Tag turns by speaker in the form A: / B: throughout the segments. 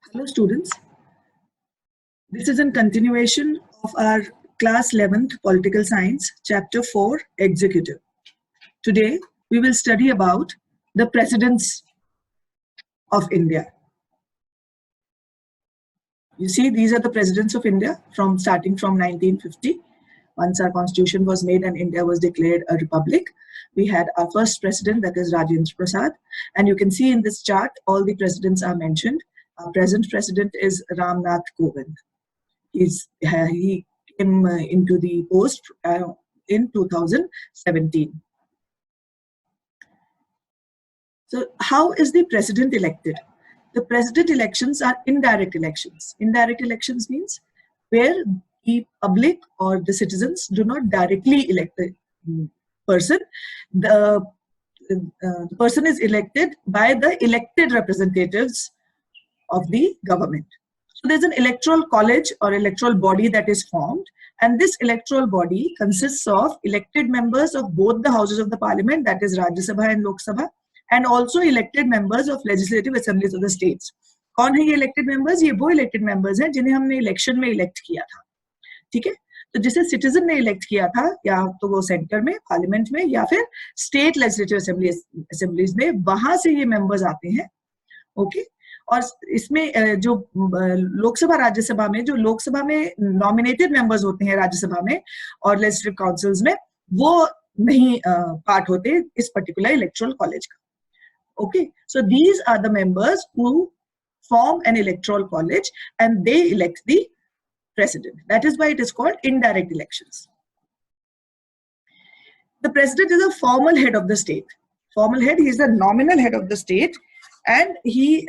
A: Hello students, this is in continuation of our class 11th political science chapter 4 executive. Today we will study about the presidents of India. You see, these are the presidents of India starting from 1950. Once our constitution was made and India was declared a republic, we had our first president, that is Rajendra Prasad, and you can see in this chart all the presidents are mentioned. Our present president is Ram Nath Kovind. He came into the post in 2017. So how is the president elected? The president elections are indirect elections. Indirect elections means where the public or the citizens do not directly elect the person. The person is elected by the elected representatives of the government. So there's an electoral college or electoral body that is formed, and this electoral body consists of elected members of both the houses of the parliament, that is Rajya Sabha and Lok Sabha, and also elected members of legislative assemblies of the states. कौन है ये elected members? ये वो elected members हैं जिन्हें हमने election में elect किया था, ठीक है? तो जिसे citizen ने elect किया था, या तो वो center में, parliament में, या फिर state legislative assemblies में, वहां से ये members आते हैं, ओके? और इसमें जो लोकसभा राज्यसभा में, जो लोकसभा में नॉमिनेटेड मेंबर्स होते हैं राज्यसभा में और लेजिस्लेटिव काउंसिल्स में, वो नहीं पार्ट होते इस पर्टिकुलर इलेक्टोरल कॉलेज का. Okay, so these are the members who form an electoral college and they elect the president. That is why it is called indirect elections. The president is a formal head of the state. Formal head, he is the nominal head of the state, and he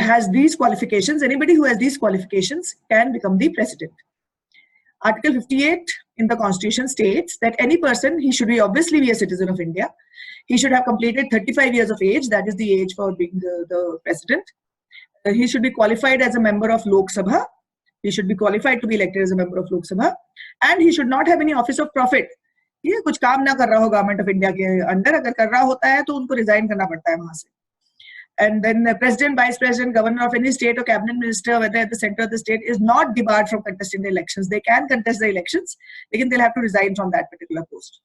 A: has these qualifications. Anybody who has these qualifications can become the president. Article 58 in the Constitution states that any person, he should obviously be a citizen of India. He should have completed 35 years of age. That is the age for being the president. He should be qualified as a member of Lok Sabha. He should be qualified to be elected as a member of Lok Sabha. And he should not have any office of profit. ये कुछ काम ना कर रहा हो government of India के अंदर, अगर कर रहा होता है तो उनको रिजाइन करना पड़ता है वहां से. And then the president, vice president, governor of any state or cabinet minister, whether at the center of the state, is not debarred from contesting the elections. They can contest the elections, लेकिन they'll have to resign from that particular post.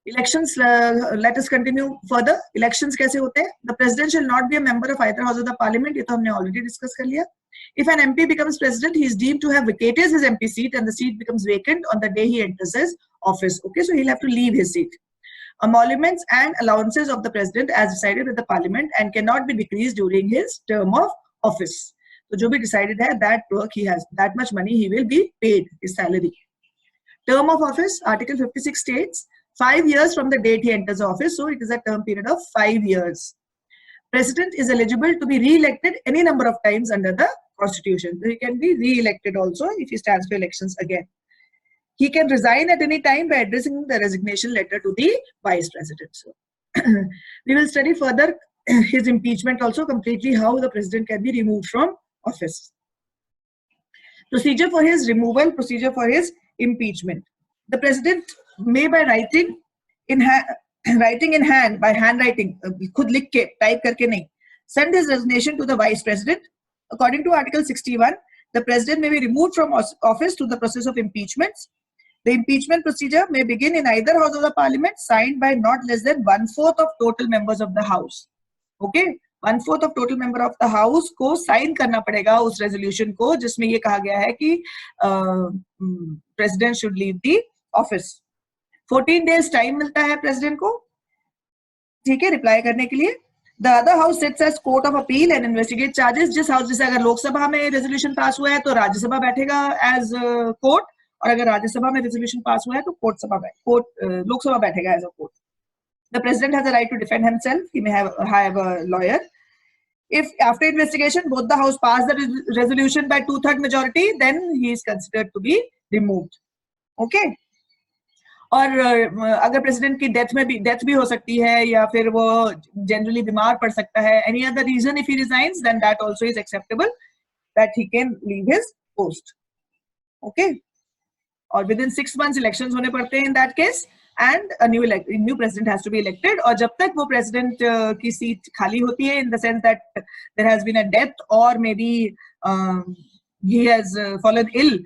A: Elections, let us continue further. Elections कैसे होते हैं? The president shall not be a member of either house of the parliament. ये तो हमने already discuss कर लिया. If an MP becomes president, he is deemed to have vacated his MP seat, and the seat becomes vacant on the day he enters his office. Okay, so he'll have to leave his seat. Emoluments and allowances of the president as decided with the parliament and cannot be decreased during his term of office. So जो भी decided है, that work he has, that much money he will be paid, his salary. Term of office, Article 56 states 5 years from the date he enters office, so it is a term period of 5 years. President is eligible to be re-elected any number of times under the Constitution. So he can be re-elected also if he stands for elections again. He can resign at any time by addressing the resignation letter to the vice president. So we will study further his impeachment also completely, how the president can be removed from office. Procedure for his removal, procedure for his impeachment. The president may by writing in hand, by handwriting, खुद लिख के, type करके नहीं, send his resignation to the vice president. According to Article 61, the president may be removed from office through the process of impeachments. The impeachment procedure may begin in either house of the parliament, signed by not less than 1/4 of total members of the house. Okay, 1/4 of total member of the house को sign करना पड़ेगा उस resolution को जिसमें ये कहा गया है कि president should leave the office. 14 days time मिलता है president को, ठीक है, reply करने के लिए. The other house sits as court of appeal and investigate charges. जिस house, जैसे अगर लोकसभा में resolution pass हुआ है तो राज्यसभा बैठेगा as court, और अगर राज्यसभा में resolution pass हुआ है तो लोकसभा बैठेगा as a court. The president has a right to defend himself. He may have a lawyer. If after investigation both the house pass the resolution by 2/3 majority, then he is considered to be removed. Okay. और अगर president की death भी हो सकती है, या फिर वो जनरली बीमार पड़ सकता है, any other reason, if he resigns, then that also is acceptable, that he can leave his post. Okay. और within 6 months elections होने पड़ते हैं in that case, and a new president has to be elected. और जब तक वो president की seat खाली होती है, in the sense that there has been a death or maybe he has fallen ill,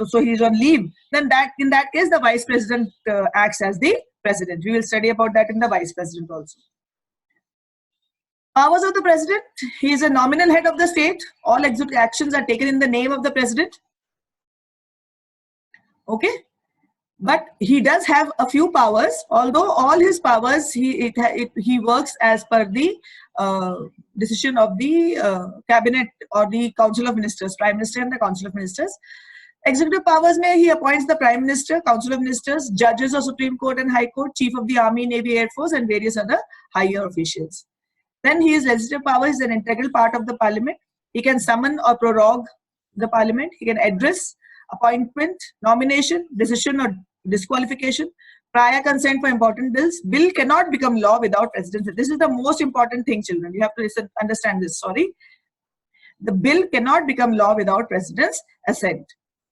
A: so he is on leave, then in that case the vice president acts as the president. We will study about that in the vice president also. Powers of the president: he is a nominal head of the state. All executive actions are taken in the name of the president. Okay, but he does have a few powers. Although all his powers, he works as per the decision of the cabinet or the council of ministers, prime minister and the council of ministers. Executive powers mein he appoints the prime minister, council of ministers, judges of Supreme Court and High Court, chief of the army, navy, air force, and various other higher officials. Then his legislative power is an integral part of the parliament. He can summon or prorogue the parliament. He can address, appointment, nomination, decision or disqualification, prior consent for important bills. Bill cannot become law without president's. This is the most important thing, children. You have to understand this. Sorry. The bill cannot become law without president's assent.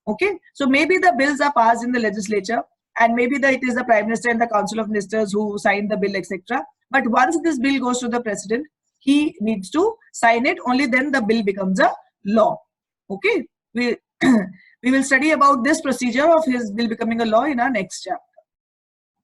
A: Okay. So maybe the bills are passed in the legislature, and maybe it is the prime minister and the council of ministers who sign the bill, etc. But once this bill goes to the president, he needs to sign it. Only then the bill becomes a law. Okay. We will study about this procedure of his bill becoming a law in our next chapter.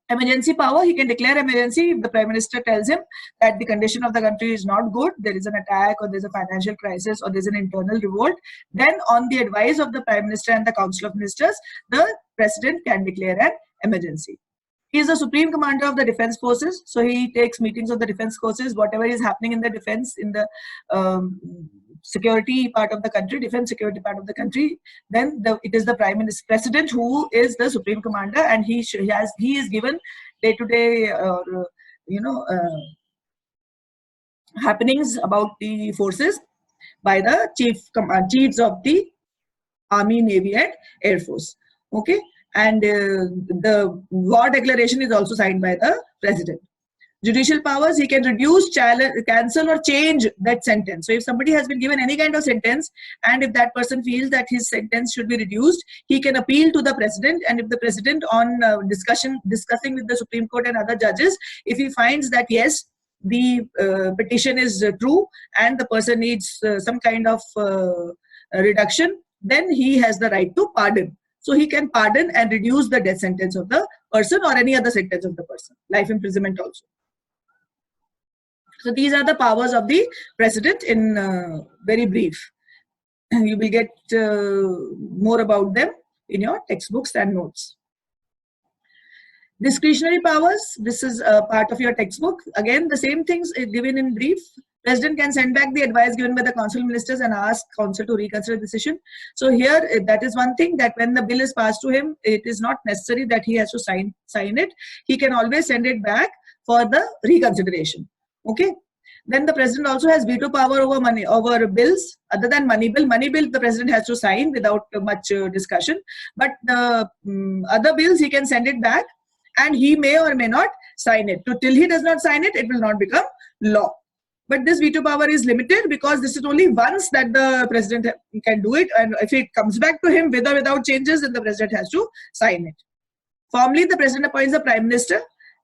A: Emergency power: he can declare emergency if the prime minister tells him that the condition of the country is not good, there is an attack, or there is a financial crisis, or there is an internal revolt. Then on the advice of the prime minister and the council of ministers, the president can declare an emergency. He is the supreme commander of the defense forces. So he takes meetings of the defense forces, whatever is happening in the defense, in the security part of the country, defense security part of the country. Then it is the prime minister, president, who is the supreme commander, and he is given day-to-day happenings about the forces by the chiefs of the army, navy, and air force. Okay. And the war declaration is also signed by the president. Judicial powers: he can reduce, cancel, or change that sentence. So if somebody has been given any kind of sentence, and if that person feels that his sentence should be reduced, he can appeal to the president. And if the president, on discussing with the Supreme Court and other judges, if he finds that yes, the petition is true and the person needs some kind of reduction, then he has the right to pardon. So he can pardon and reduce the death sentence of the person or any other sentence of the person, life imprisonment also. So these are the powers of the president in very brief. You will get more about them in your textbooks and notes. Discretionary powers: this is a part of your textbook. Again, the same things given in brief. President can send back the advice given by the council ministers and ask council to reconsider the decision. So here, that is one thing, that when the bill is passed to him, it is not necessary that he has to sign it. He can always send it back for the reconsideration. Okay. Then the president also has veto power over bills other than money bill. Money bill the president has to sign without much discussion. But the other bills he can send it back, and he may or may not sign it. Till he does not sign it, it will not become law. But this veto power is limited because this is only once that the president can do it, and if it comes back to him with or without changes, then the president has to sign it. Formally, the president appoints the prime minister.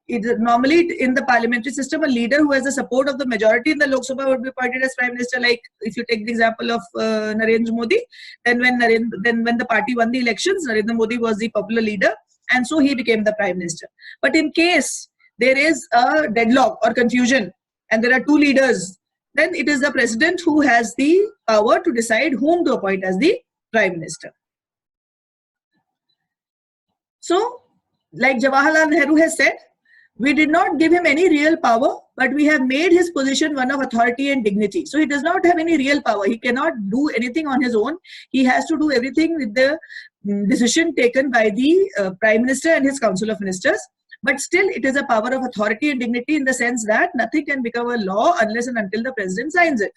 A: Normally in the parliamentary system, a leader who has the support of the majority in the Lok Sabha would be appointed as prime minister. Like if you take the example of Narendra Modi, then when the party won the elections, Narendra Modi was the popular leader, and so he became the prime minister. But in case there is a deadlock or confusion and there are two leaders, then it is the president who has the power to decide whom to appoint as the prime minister. So, like Jawaharlal Nehru has said, we did not give him any real power, but we have made his position one of authority and dignity. So he does not have any real power. He cannot do anything on his own. He has to do everything with the decision taken by the prime minister and his council of ministers. But still, it is a power of authority and dignity in the sense that nothing can become a law unless and until the president signs it.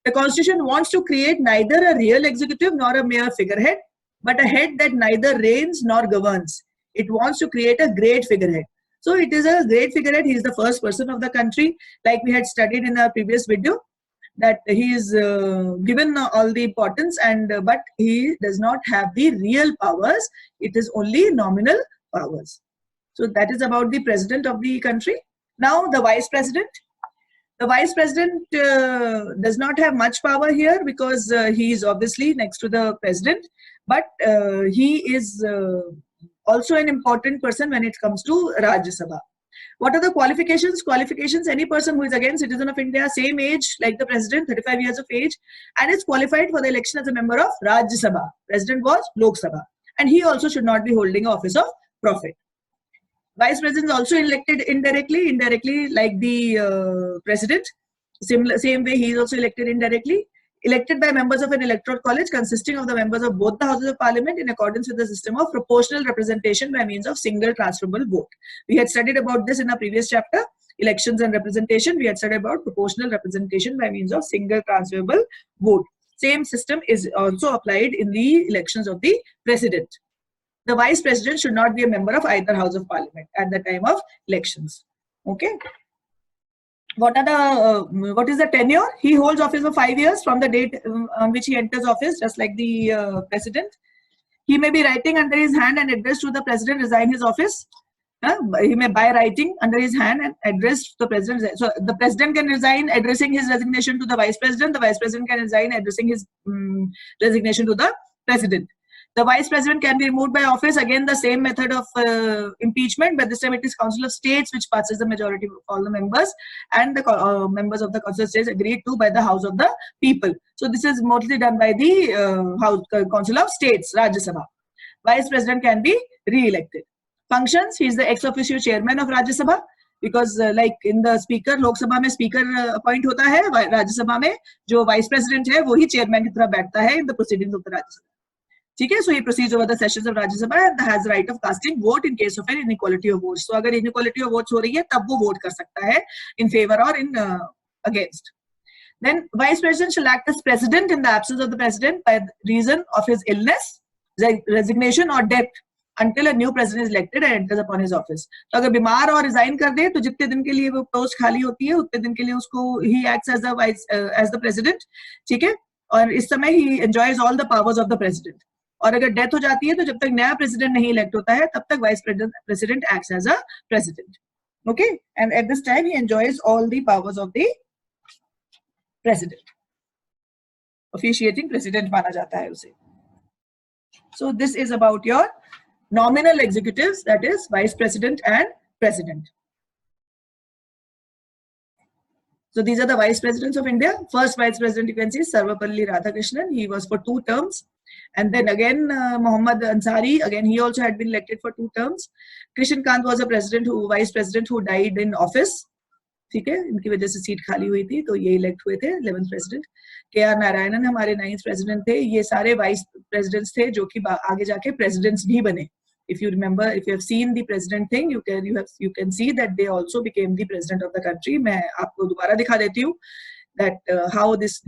A: The constitution wants to create neither a real executive nor a mere figurehead, but a head that neither reigns nor governs. It wants to create a great figurehead. So it is a great figurehead. He is the first person of the country, like we had studied in our previous video, that he is given all the importance, but he does not have the real powers. It is only nominal powers. So that is about the president of the country. Now the vice president. The vice president does not have much power here because he is obviously next to the president, but he is also an important person when it comes to Rajya Sabha. What are the qualifications? Qualifications, any person who is again citizen of India, same age like the president, 35 years of age, and is qualified for the election as a member of Rajya Sabha. President was Lok Sabha. And he also should not be holding office of profit. Vice president is also elected indirectly like the president. Same way he is also elected indirectly. Elected by members of an electoral college consisting of the members of both the houses of parliament in accordance with the system of proportional representation by means of single transferable vote. We had studied about this in a previous chapter, elections and representation. We had studied about proportional representation by means of single transferable vote. Same system is also applied in the elections of the president. The vice president should not be a member of either house of parliament at the time of elections. Okay. What is the tenure? He holds office for 5 years from the date on which he enters office, just like the president. He may be writing under his hand and addressed to the president, resign his office. He may by writing under his hand and address to the president. So the president can resign, addressing his resignation to the vice president. The vice president can resign, addressing his resignation to the president. The vice president can be removed by office. Again, the same method of impeachment, but this time it is Council of States which passes the majority of all the members, and the members of the Council of States agreed to by the House of the People. So this is mostly done by the Council of States, Rajya Sabha. Vice president can be re-elected. Functions: he is the ex officio chairman of Rajya Sabha, because like in the speaker, Lok Sabha में speaker appoint होता है, Rajya Sabha में जो vice president है वो ही chairman की तरह बैठता है in the proceedings of the Rajya Sabha. ठीक है, so he proceeds over the sessions of Rajya Sabha and has the right of casting vote in case of an inequality of votes. So अगर inequality of votes हो रही है तब वो vote कर सकता है in favor or in against. Then vice president shall act as president in the absence of the president by reason of his illness, resignation or death until a new president is elected and enters upon his office. तो अगर बीमार और resign कर दे तो जितने दिन के लिए वो post खाली होती है उतने दिन के लिए उसको he acts as the president. ठीक है, और इस समय he enjoys all the powers of the president. और अगर डेथ हो जाती है तो जब तक नया प्रेसिडेंट नहीं इलेक्ट होता है तब तक vice president acts as a president. Okay, and at this time he enjoys all the powers of the president. Officiating president माना जाता है उसे. So this is about your nominal executives, that is vice president and president. So these are the vice presidents of India. First vice president you can see Sarvapalli Radhakrishnan. He was for 2 terms. And then again Muhammad Ansari, again he also had been elected for 2 terms. Krishan Kant was a vice president who died in office. ठीक है, इनकी वजह से seat खाली हुई थी तो ये इलेक्ट हुए थे 11th president. KR नारायणन हमारे 9th president थे. ये सारे vice presidents थे जो कि आगे जाके presidents भी बने. If you remember, if you have seen the president thing, you can see that they also became the president of the country. मैं आपको दोबारा दिखा देती हूँ that how these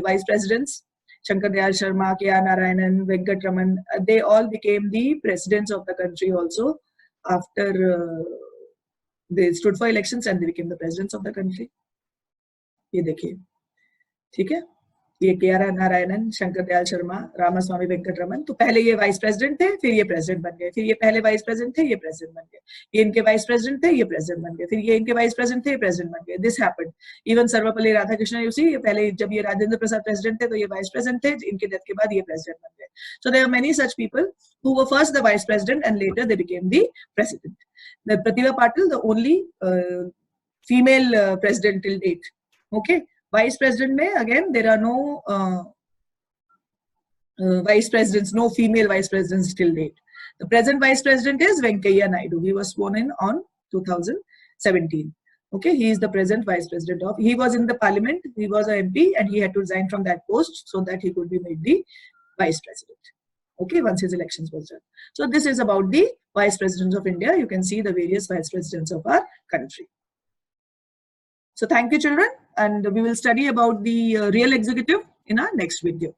A: vice presidents, Shankar Dayal Sharma, K.R. Narayanan, Venkat Raman, they all became the presidents of the country also after they stood for elections and they became the presidents of the country. ये देखिए, ठीक है, ये KR. Narayanan, Shankar Dayal Sharma, Ramaswamy Venkataraman. तो पहले ये vice president थे, फिर ये प्रेसिडेंट बन गए. फिर ये पहले वाइस प्रेसिडेंट थे, ये प्रेसिडेंट बन गए. ये इनके वाइस प्रेसिडेंट थे, ये प्रेसिडेंट बन गए. फिर ये इनके वाइस प्रेसिडेंट थे, ये प्रेसिडेंट बन गए. This happened. Even Sarvepalli Radhakrishnan, you see, ये पहले जब ये राजेंद्र प्रसाद प्रेसिडेंट थे तो ये वाइस प्रेसिडेंट थे, इनके डेथ के बाद ये प्रेसिडेंट बन गए. So there are many such people who were first the vice president and later they became the president. The Pratibha Patil, the only female president till date. Okay, vice president में again there are no vice presidents, no female vice presidents till date. The present vice president is Venkaiah Naidu. He was sworn in on 2017. Okay, he is the present vice president of. He was in the parliament. He was a MP and he had to resign from that post so that he could be made the vice president. Okay, once his elections was done. So this is about the vice presidents of India. You can see the various vice presidents of our country. So thank you, children, and we will study about the real executive in our next video.